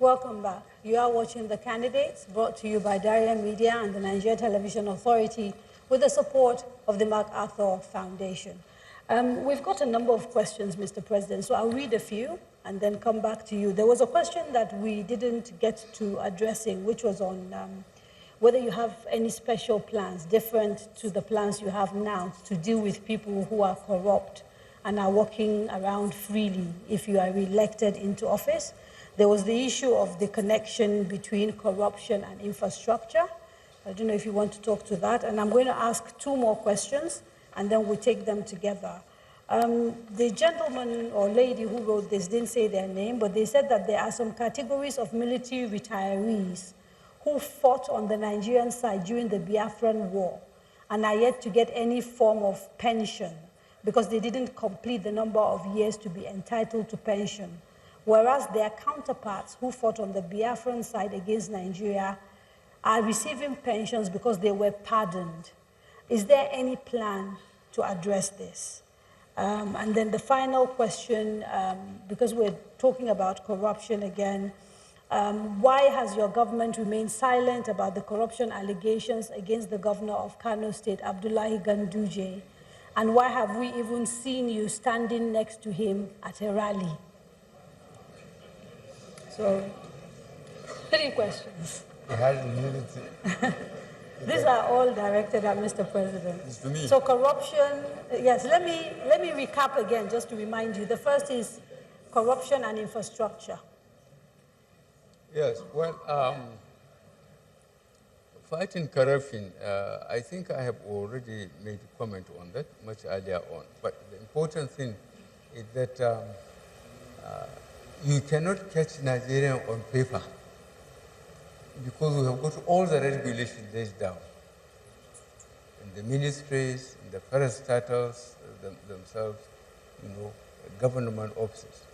Welcome back. You are watching The Candidates, brought to you by Daria Media and the Nigeria Television Authority with the support of the MacArthur Foundation. We've got a number of questions, Mr. President, so I'll read a few and then come back to you. There was a question that we didn't get to addressing, which was on whether you have any special plans different to the plans you have now to deal with people who are corrupt and are walking around freely if you are re-elected into office. There was the issue of the connection between corruption and infrastructure. I don't know if you want to talk to that. And I'm going to ask two more questions, and then we'll take them together. The gentleman or lady who wrote this didn't say their name, but they said that there are some categories of military retirees who fought on the Nigerian side during the Biafran War and are yet to get any form of pension because they didn't complete the number of years to be entitled to pension, whereas their counterparts who fought on the Biafran side against Nigeria are receiving pensions because they were pardoned. Is there any plan to address this? And then the final question, because we're talking about corruption again, why has your government remained silent about the corruption allegations against the governor of Kano State, Abdullahi Ganduje? And why have we even seen you standing next to him at a rally? So, 3 questions. These are all directed at Mr. President. It's to me. So corruption, yes, let me recap again just to remind you. The first is corruption and infrastructure. Yes, well, fighting corruption, I think I have already made a comment on that much earlier on. But the important thing is that you cannot catch Nigerian on paper because we have got all the regulations laid down in the ministries, in the parastatals themselves, government offices.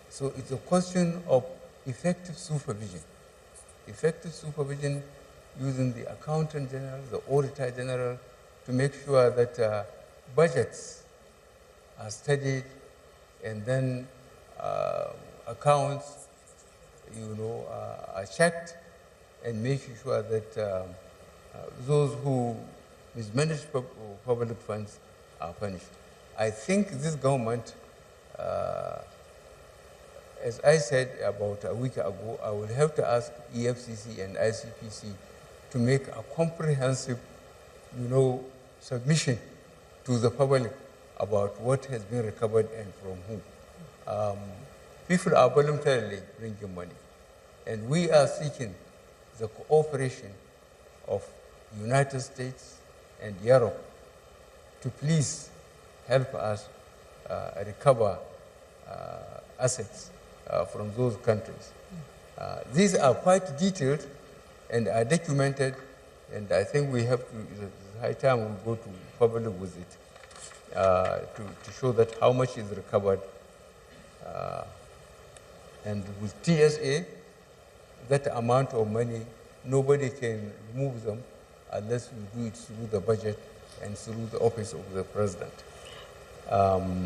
So it's a question of effective supervision. Effective supervision using the Accountant General, the Auditor General, to make sure that budgets are studied and then accounts, are checked and making sure that those who mismanage public funds are punished. I think this government, as I said about a week ago, I will have to ask EFCC and ICPC to make a comprehensive, submission to the public about what has been recovered and from whom. People are voluntarily bringing money, and we are seeking the cooperation of the United States and Europe to please help us recover assets from those countries. These are quite detailed and are documented, and I think we have to, it's high time we go to public with it to show that how much is recovered. And with TSA, that amount of money, nobody can remove them unless we do it through the budget and through the office of the president.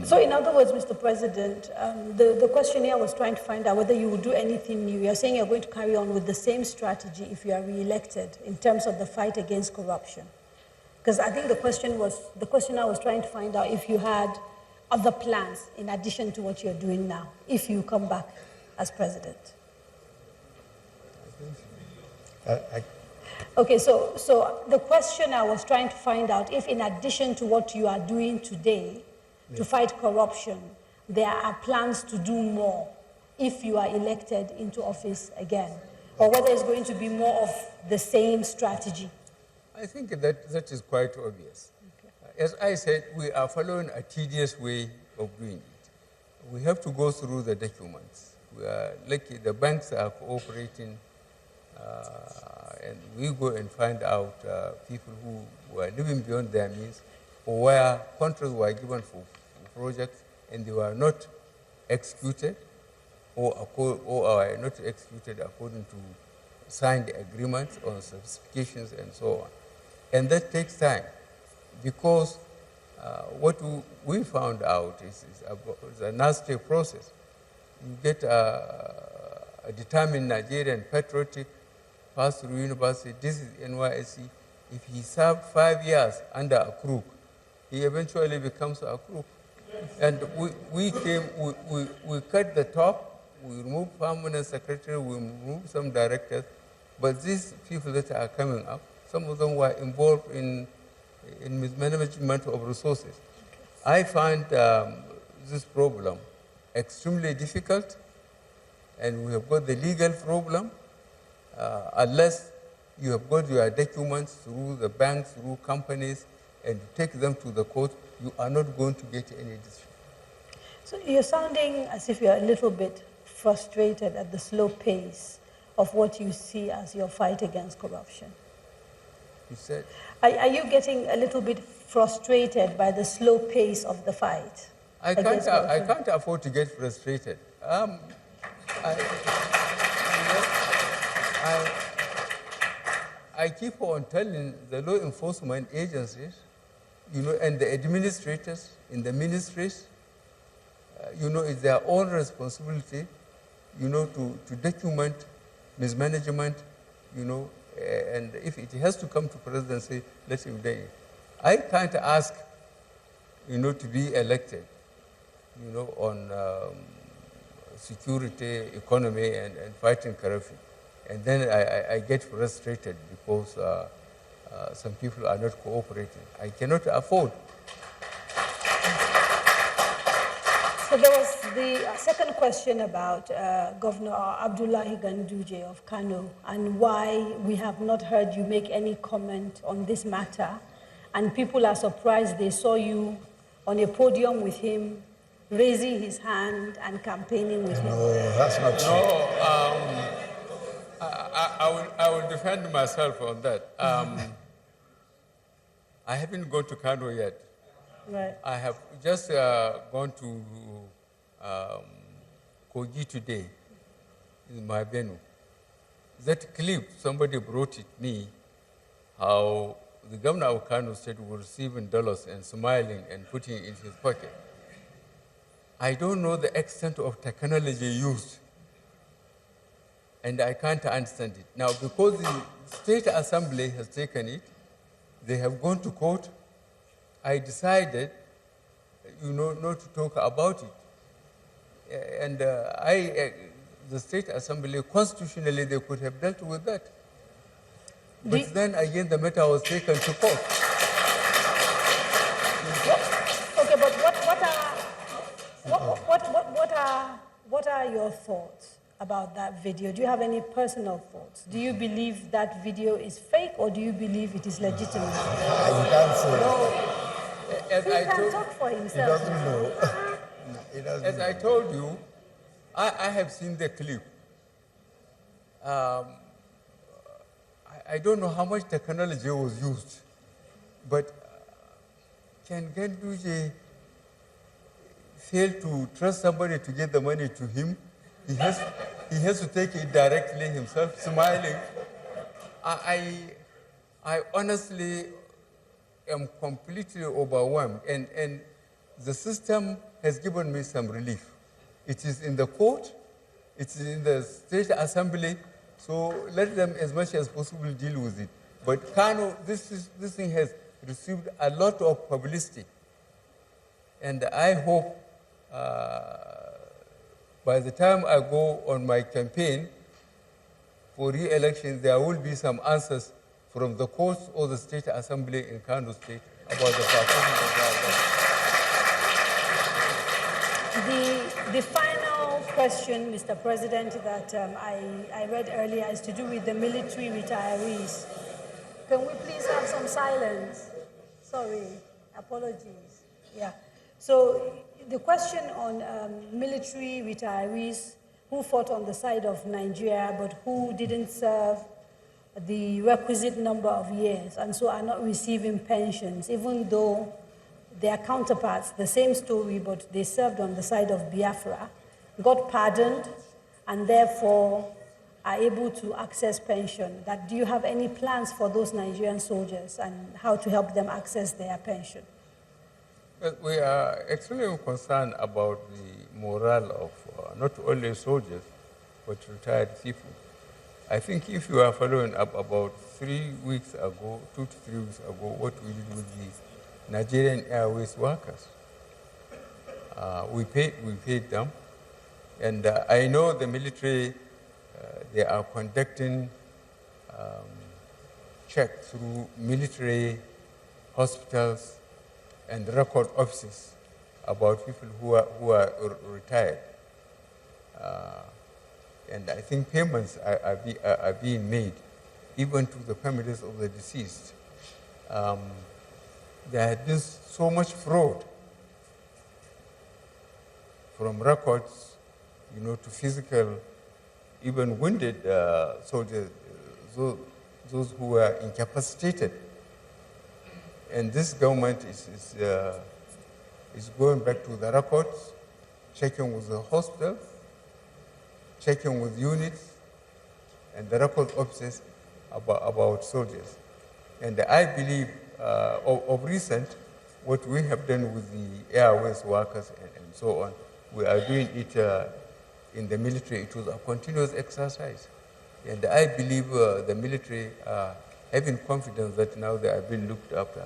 So in other words, Mr. President, the question here was trying to find out whether you would do anything new. You're saying you're going to carry on with the same strategy if you are re-elected in terms of the fight against corruption. Because I think the questioner was trying to find out if you had other plans in addition to what you're doing now, if you come back as president. Okay, so the questioner was trying to find out if in addition to what you are doing today to fight corruption, there are plans to do more if you are elected into office again, or whether it's going to be more of the same strategy. I think that is quite obvious. Okay. As I said, we are following a tedious way of doing it. We have to go through the documents. We are lucky the banks are cooperating, and we go and find out people who were living beyond their means, or where contracts were given for projects and they were not executed, or are not executed according to signed agreements on specifications and so on. And that takes time, because what we found out is a nasty process. You get a determined Nigerian, patriotic, passed through university, this is NYSC. If he served 5 years under a crook, he eventually becomes a crook. And we cut the top, we removed permanent secretary, we removed some directors, but these people that are coming up, some of them were involved in mismanagement of resources. I find this problem extremely difficult, and we have got the legal problem. Unless you have got your documents through the banks, through companies, and you take them to the court, you are not going to get any decision. So you're sounding as if you're a little bit frustrated at the slow pace of what you see as your fight against corruption. You said? Are you getting a little bit frustrated by the slow pace of the fight? I can't afford to get frustrated. I keep on telling the law enforcement agencies, and the administrators in the ministries, it's their own responsibility, to document mismanagement, and if it has to come to presidency, let him do it. I can't ask, to be elected, on security, economy, and fighting corruption. And then I get frustrated because some people are not cooperating. I cannot afford. So there was the second question about Governor Abdullahi Ganduje of Kano and why we have not heard you make any comment on this matter. And people are surprised they saw you on a podium with him, raising his hand and campaigning with him. No, that's not true. No, I will defend myself on that. I haven't gone to Kano yet. Right. I have just gone to Kogi today, in my venue. That clip, somebody brought it me, how the governor of Kano State was receiving dollars and smiling and putting it in his pocket. I don't know the extent of technology used, and I can't understand it. Now, because the State Assembly has taken it, they have gone to court, I decided, not to talk about it. And the State Assembly, constitutionally, they could have dealt with that. But then again, the matter was taken to court. Okay, but what are your thoughts about that video? Do you have any personal thoughts? Do you believe that video is fake, or do you believe it is legitimate? You can't say. No. He can talk for He himself. doesn't know. He doesn't As know. I told you, I have seen the clip. I don't know how much technology was used, but can Ganduje fail to trust somebody to get the money to him? He has to take it directly himself, smiling. I honestly am completely overwhelmed, and the system has given me some relief. It is in the court, it is in the State Assembly, so let them as much as possible deal with it. But Kano, this thing has received a lot of publicity, and I hope by the time I go on my campaign for re-election, there will be some answers from the courts or the State Assembly in Kano State about the performance of our The final question, Mr. President, that I read earlier is to do with the military retirees. Can we please have some silence? Sorry, apologies. Yeah. So the question on military retirees who fought on the side of Nigeria but who didn't serve the requisite number of years and so are not receiving pensions, even though their counterparts, the same story, but they served on the side of Biafra, got pardoned and therefore are able to access pension. Do you have any plans for those Nigerian soldiers and how to help them access their pension? Well, we are extremely concerned about the morale of not only soldiers, but retired people. I think if you are following up about 3 weeks ago, 2 to 3 weeks ago, what we did with the Nigerian Airways workers, we paid them, and I know the military, they are conducting checks through military hospitals and record offices about people who are retired. And I think payments are being made, even to the families of the deceased. There has been so much fraud, from records, to physical, even wounded soldiers, those who were incapacitated. And this government is going back to the records, checking with the hospitals, checking with units and the record officers about soldiers. And I believe of recent, what we have done with the airways workers and so on, we are doing it in the military. It was a continuous exercise. And I believe the military are having confidence that now they are being looked after,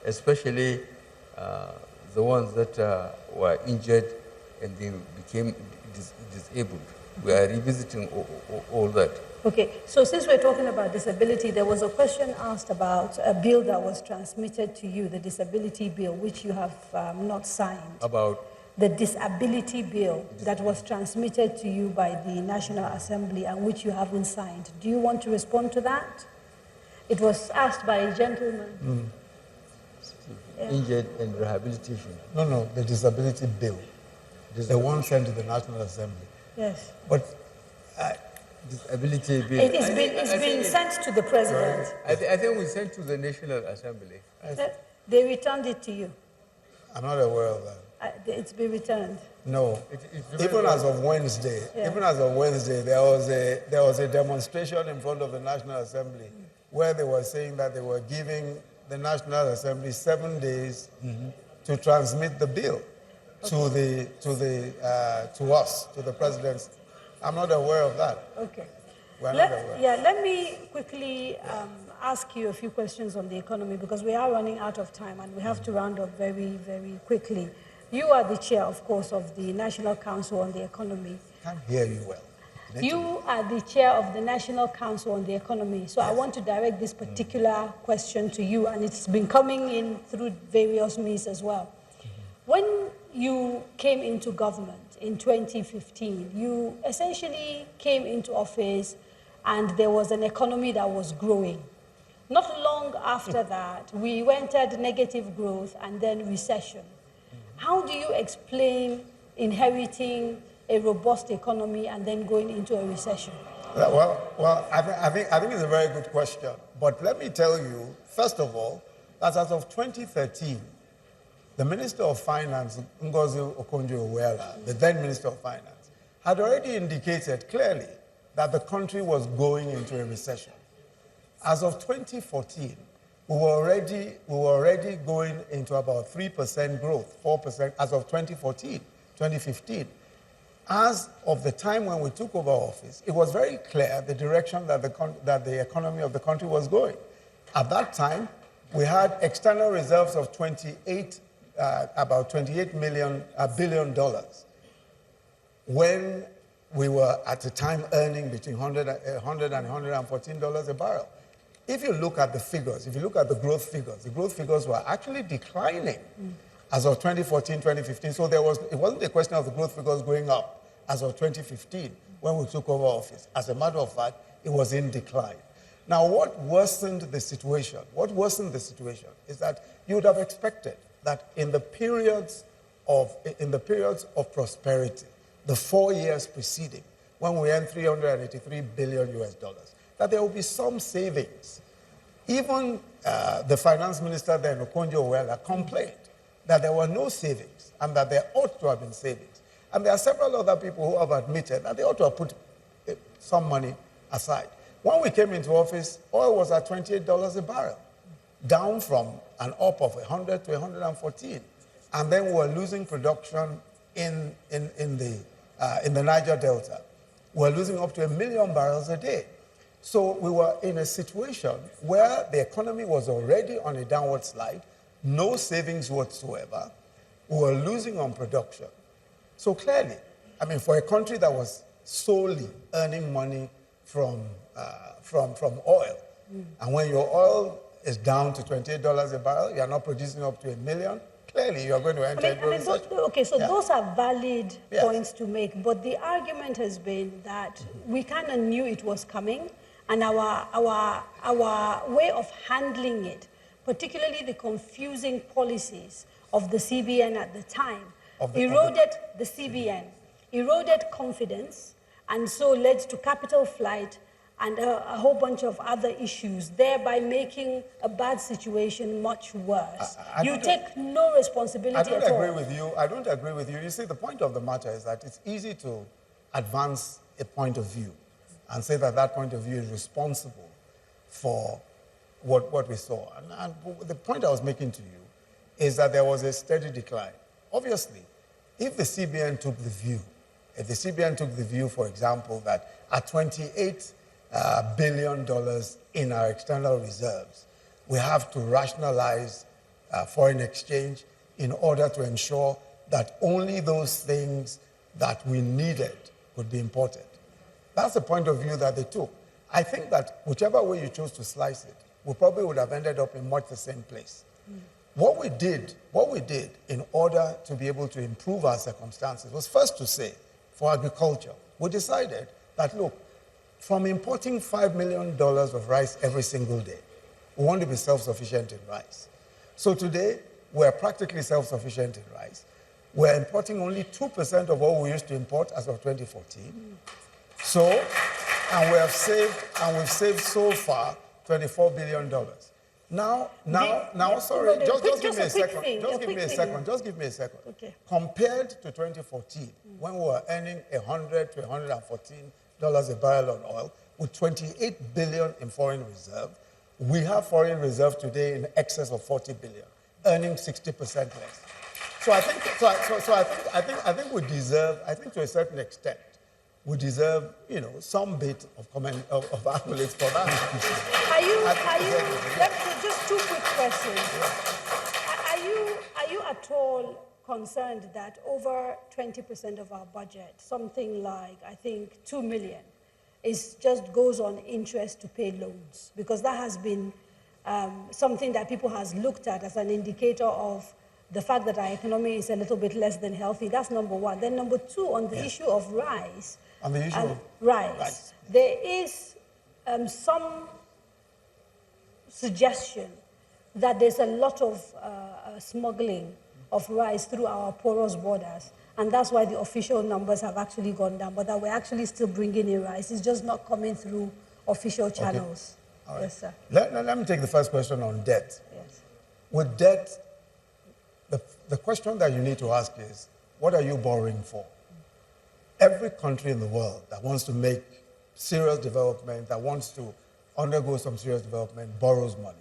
especially the ones that were injured and they became disabled. We are revisiting all that. Okay, so since we're talking about disability, there was a question asked about a bill that was transmitted to you, the disability bill, which you have not signed. About? The disability bill that was transmitted to you by the National Assembly and which you haven't signed. Do you want to respond to that? It was asked by a gentleman. Yeah. Injured and rehabilitation. No, the disability bill. The one sent to the National Assembly. Yes. But disability bill. It's been sent to the president. I think we sent to the National Assembly. They returned it to you. I'm not aware of that. It's been returned. No. Even as of Wednesday, there was a demonstration in front of the National Assembly where they were saying that they were giving the National Assembly 7 days to transmit the bill to us, to the presidency. I'm not aware of that. Okay. We're not aware. Yeah, let me quickly ask you a few questions on the economy because we are running out of time and we have to round up very, very quickly. You are the chair, of course, of the National Council on the Economy. I can't hear you well. You are the chair of the National Council on the Economy. So I want to direct this particular question to you, and it's been coming in through various means as well. When you came into government in 2015, you essentially came into office and there was an economy that was growing. Not long after that, we entered negative growth and then recession. How do you explain inheriting a robust economy and then going into a recession? Well, I think it's a very good question. But let me tell you, first of all, that as of 2013, the Minister of Finance, Ngozi Okonjo-Iweala, the then Minister of Finance, had already indicated clearly that the country was going into a recession. As of 2014, we were already going into about 3% growth, 4% as of 2015. As of the time when we took over office, it was very clear the direction that the economy of the country was going. At that time, we had external reserves of about $28 billion, when we were at the time earning between $100 and $114 a barrel. If you look at the figures, if you look at the growth figures were actually declining as of 2014, 2015. So it wasn't a question of the growth figures going up as of 2015 when we took over office. As a matter of fact, it was in decline. Now, what worsened the situation is that you would have expected that in the periods of prosperity, the 4 years preceding, when we earned $383 billion, that there will be some savings. Even the finance minister then, Okonjo-Iweala, complained that there were no savings and that there ought to have been savings. And there are several other people who have admitted that they ought to have put some money aside. When we came into office, oil was at $28 a barrel, down from an up of 100 to 114. And then we were losing production in the Niger Delta. we're losing up to 1 million barrels a day. So we were in a situation where the economy was already on a downward slide, no savings whatsoever. We were losing on production. So clearly, I mean, for a country that was solely earning money from oil, and when your oil is down to $28 a barrel, you're not producing up to 1 million, clearly you're going to enter into a recession. Okay, so those are valid Yes. points to make, but the argument has been that we kind of knew it was coming, and our way of handling it, particularly the confusing policies of the CBN at the time, eroded the CBN, eroded confidence, and so led to capital flight and a whole bunch of other issues, thereby making a bad situation much worse. You take no responsibility at all. I don't agree with you. You see, the point of the matter is that it's easy to advance a point of view and say that that point of view is responsible for what we saw. And the point I was making to you is that there was a steady decline. Obviously, if the CBN took the view, for example, that at $28 billion in our external reserves, we have to rationalize foreign exchange in order to ensure that only those things that we needed could be imported. That's the point of view that they took. I think that whichever way you chose to slice it, we probably would have ended up in much the same place. What we did in order to be able to improve our circumstances was first to say, for agriculture, we decided that, look, from importing $5 million of rice every single day, we want to be self-sufficient in rice. So today, we're practically self-sufficient in rice. We're importing only 2% of what we used to import as of 2014. So, and we've saved so far $24 billion. Sorry, just give me a second. Just give me a second. Okay. Compared to 2014, when we were earning $100 to $114 a barrel on oil, with 28 billion in foreign reserve, we have foreign reserve today in excess of 40 billion, earning 60% less. So I think we deserve, I think to a certain extent, we deserve, some bit of accolades for that. Just two quick questions. Are you at all concerned that over 20% of our budget, something like, I think, 2 million, just goes on interest to pay loans? Because that has been something that people has looked at as an indicator of the fact that our economy is a little bit less than healthy. That's number one. Then number two, on the issue of rice. On the issue of rice. There is some suggestion that there's a lot of smuggling of rice through our porous borders, and that's why the official numbers have actually gone down, but that we're actually still bringing in rice. It's just not coming through official channels. Okay. All right. Yes, sir. Let me take the first question on debt. Yes. With debt, the question that you need to ask is, what are you borrowing for? Every country in the world that wants to make serious development, that wants to undergo some serious development, borrows money.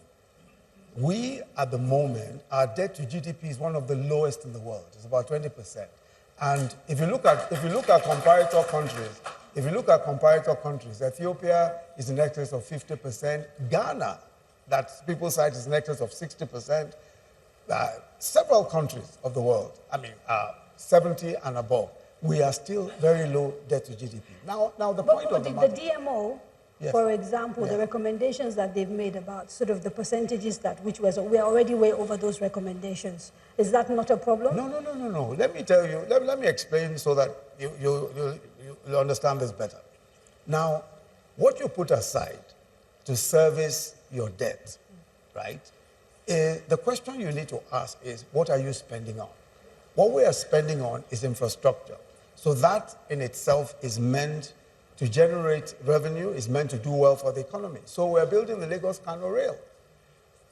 We, at the moment, our debt to GDP is one of the lowest in the world. It's about 20%. And if you look at comparator countries, Ethiopia is in excess of 50%. Ghana, that people cite, is in excess of 60%. Several countries of the world, 70 and above, we are still very low debt to GDP. Now the point of the matter, the DMO, yes, for example, the recommendations that they've made about sort of the percentages we are already way over those recommendations. Is that not a problem? No. Let me tell you, let me explain so that you'll understand this better. Now, what you put aside to service your debt, right? The question you need to ask is, what are you spending on? What we are spending on is infrastructure. So that in itself is meant to generate revenue, is meant to do well for the economy. So we're building the Lagos-Kano Rail.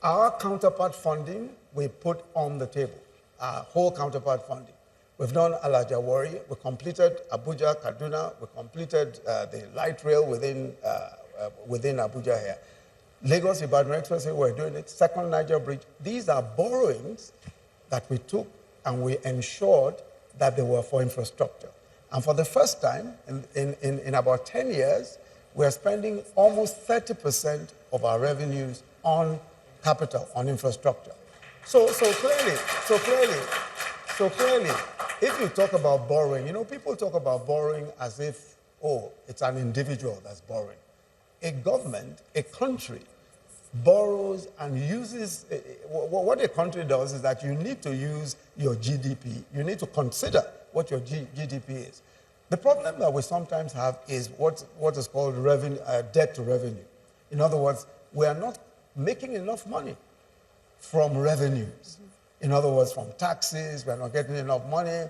Our counterpart funding, we put on the table, our whole counterpart funding. We've done Alajawari, we completed Abuja, Kaduna, we completed the light rail within Abuja here. Lagos-Ibadan Expressway, we're doing it. Second Niger Bridge. These are borrowings that we took and we ensured that they were for infrastructure. And for the first time in about 10 years, we're spending almost 30% of our revenues on capital, on infrastructure. So clearly, if you talk about borrowing, you know, people talk about borrowing as if, oh, it's an individual that's borrowing. A government, a country, borrows and uses, what a country does is that you need to use your GDP. You need to consider what your GDP is. The problem that we sometimes have is what is called revenue, debt to revenue. In other words, we are not making enough money from revenues. In other words, from taxes, we are not getting enough money.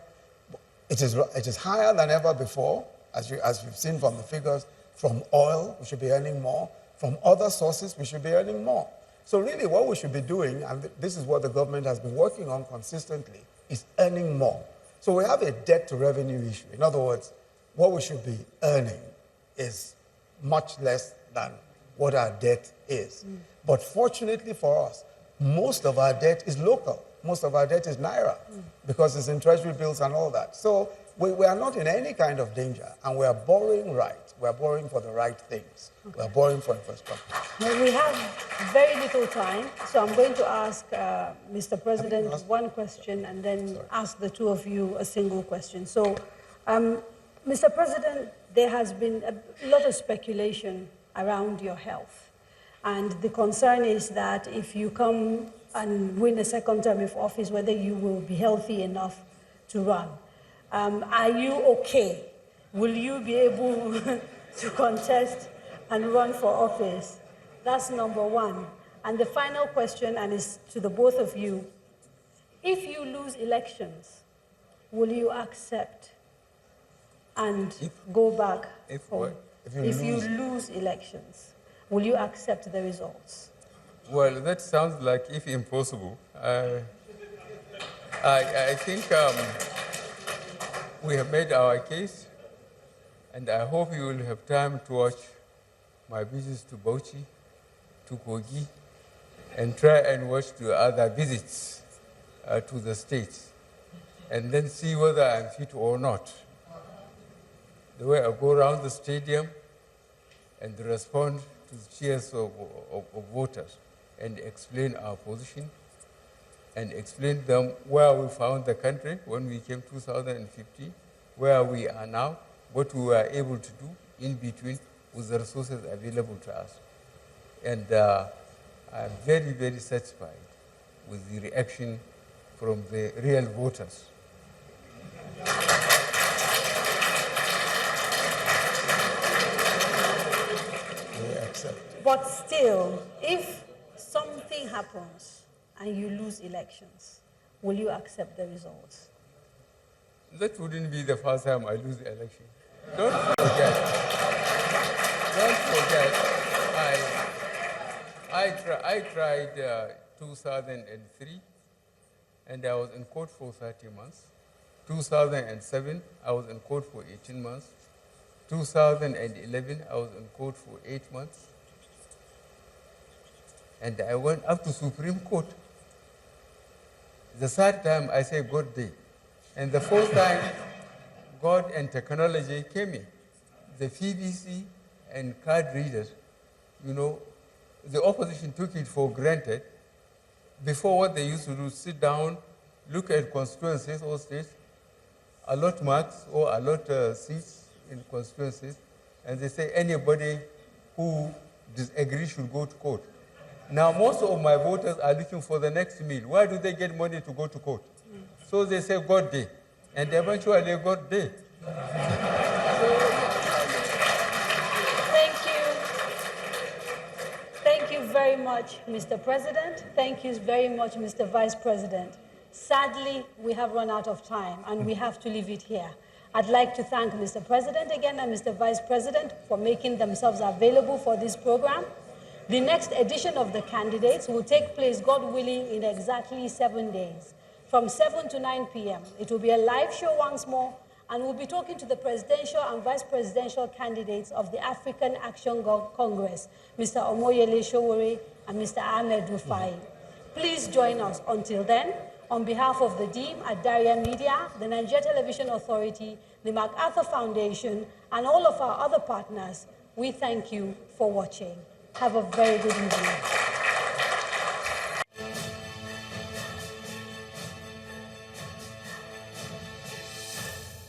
It is higher than ever before, as you've seen from the figures. From oil, we should be earning more. From other sources, we should be earning more. So really what we should be doing, and this is what the government has been working on consistently, is earning more. So we have a debt to revenue issue. In other words, what we should be earning is much less than what our debt is. But fortunately for us, most of our debt is local. Most of our debt is Naira because it's in treasury bills and all that. So we are not in any kind of danger, and we are borrowing right. We are borrowing for the right things. Okay. We are borrowing for infrastructure. Well, we have very little time, so I'm going to ask Mr. President one question and then ask the two of you a single question. So, Mr. President, there has been a lot of speculation around your health. And the concern is that if you come and win a second term of office, whether you will be healthy enough to run. Are you okay? Will you be able to contest and run for office? That's number one. And the final question, and it's to the both of you. If you lose elections, will you accept and go back? If what? If you lose elections, will you accept the results? Well, that sounds like if impossible. I think we have made our case, and I hope you will have time to watch my visits to Bauchi, to Kogi, and try and watch the other visits to the states, and then see whether I'm fit or not. The way I go around the stadium and respond to the cheers of voters and explain our position and explain them where we found the country when we came 2015, where we are now, what we were able to do in between with the resources available to us. And I'm very, very satisfied with the reaction from the real voters. But still, if something happens and you lose elections, will you accept the results? That wouldn't be the first time I lose the election. Don't forget, I tried 2003, and I was in court for 30 months. 2007, I was in court for 18 months. 2011, I was in court for 8 months. And I went up to Supreme Court. The third time, I say God day. And the fourth time, God and technology came in. The PVC and card readers, you know, the opposition took it for granted. Before, what they used to do, sit down, look at constituencies or states, allot marks or allot seats in constituencies, and they say anybody who disagrees should go to court. Now, most of my voters are looking for the next meal. Why do they get money to go to court? So they say God day, and eventually God day. Thank you very much, Mr. President. Thank you very much, Mr. Vice President. Sadly, we have run out of time, and we have to leave it here. I'd like to thank Mr. President again and Mr. Vice President for making themselves available for this program. The next edition of the candidates will take place, God willing, in exactly 7 days, from 7 to 9 p.m. It will be a live show once more, and we'll be talking to the presidential and vice presidential candidates of the African Action Congress, Mr. Omoyele Sowore and Mr. Ahmed Rufai. Please join us. Until then, On behalf of the team at Darien Media, the Nigeria Television Authority, the MacArthur Foundation, and all of our other partners, we thank you for watching. Have a very good evening.